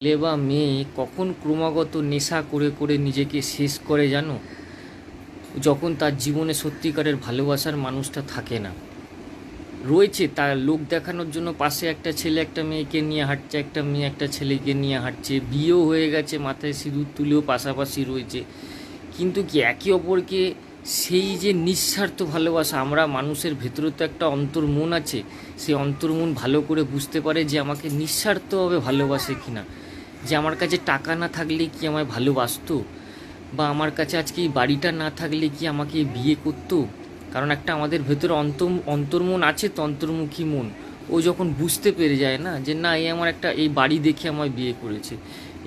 ছেলে বা মেয়ে কখন ক্রমাগত নেশা করে করে নিজেকে শেষ করে জানো? যখন তার জীবনে সত্যিকারের ভালোবাসার মানুষটা থাকে না। রয়েছে তার লোক দেখানোর জন্য, পাশে একটা ছেলে একটা মেয়েকে নিয়ে হাঁটছে, একটা মেয়ে একটা ছেলেকে নিয়ে হাঁটছে, বিয়েও হয়ে গেছে, মাথায় সিঁদুর তুলেও পাশাপাশি রয়েছে, কিন্তু কি একে অপরকে সেই যে নিঃস্বার্থ ভালোবাসা, আমরা মানুষের ভেতরে তো একটা অন্তর্মন আছে, সেই অন্তর্মন ভালো করে বুঝতে পারে যে আমাকে নিঃস্বার্থভাবে ভালোবাসে কিনা, যে আমার কাছে টাকা না থাকলে কি আমায় ভালোবাসতো, বা আমার কাছে আজকে এই বাড়িটা না থাকলে কি আমাকে বিয়ে করতো। কারণ একটা আমাদের ভেতরে অন্তর্মন আছে তো, অন্তর্মুখী মন। ও যখন বুঝতে পেরে যায় না যে না, এই আমার একটা এই বাড়ি দেখে আমায় বিয়ে করেছে,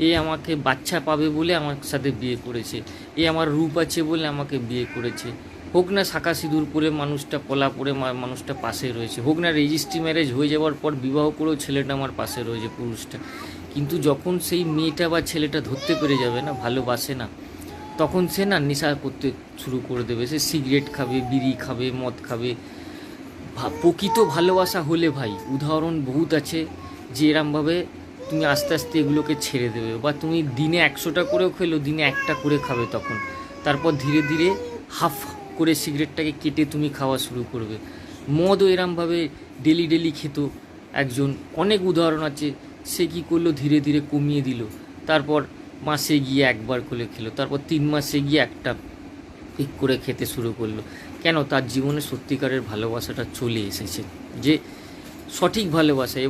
এ আমাকে বাচ্চা পাবে বলে আমার সাথে বিয়ে করেছে, এ আমার রূপ আছে বলে আমাকে বিয়ে করেছে, হোক না শাঁখা সিঁদুর পরে মানুষটা, পলা পরে মানুষটা পাশে রয়েছে, হোক না রেজিস্ট্রি ম্যারেজ হয়ে যাওয়ার পর বিবাহ করেও ছেলেটা আমার পাশে রয়েছে, পুরুষটা। কিন্তু যখন সেই মেয়েটা বা ছেলেটা ধরতে পেরে যাবে না ভালোবাসে না, তখন সে না নেশা করতে শুরু করে দেবে। সে সিগারেট খাবে, বিড়ি খাবে, মদ খাবে। প্রকৃত ভালোবাসা হলে ভাই, উদাহরণ বহুত আছে যে এরমভাবে তুমি আস্তে আস্তে এগুলোকে ছেড়ে দেবে, বা তুমি দিনে 100টা করেও খেলো, দিনে একটা করে খাবে তখন। তারপর ধীরে ধীরে হাফ করে সিগারেটটাকে কেটে তুমি খাওয়া শুরু করবে। মদও এরমভাবে ডেলি ডেলি খেত একজন, অনেক উদাহরণ আছে। সে কী করলো, ধীরে ধীরে কমিয়ে দিল। তারপর মাসে গিয়ে একবার করে খেলো, তারপর 3 মাসে গিয়ে একটা ঠিক করে খেতে শুরু করলো। কেন? তার জীবনে সত্যিকারের ভালোবাসাটা চলে এসেছে, যে সঠিক ভালোবাসা। এবার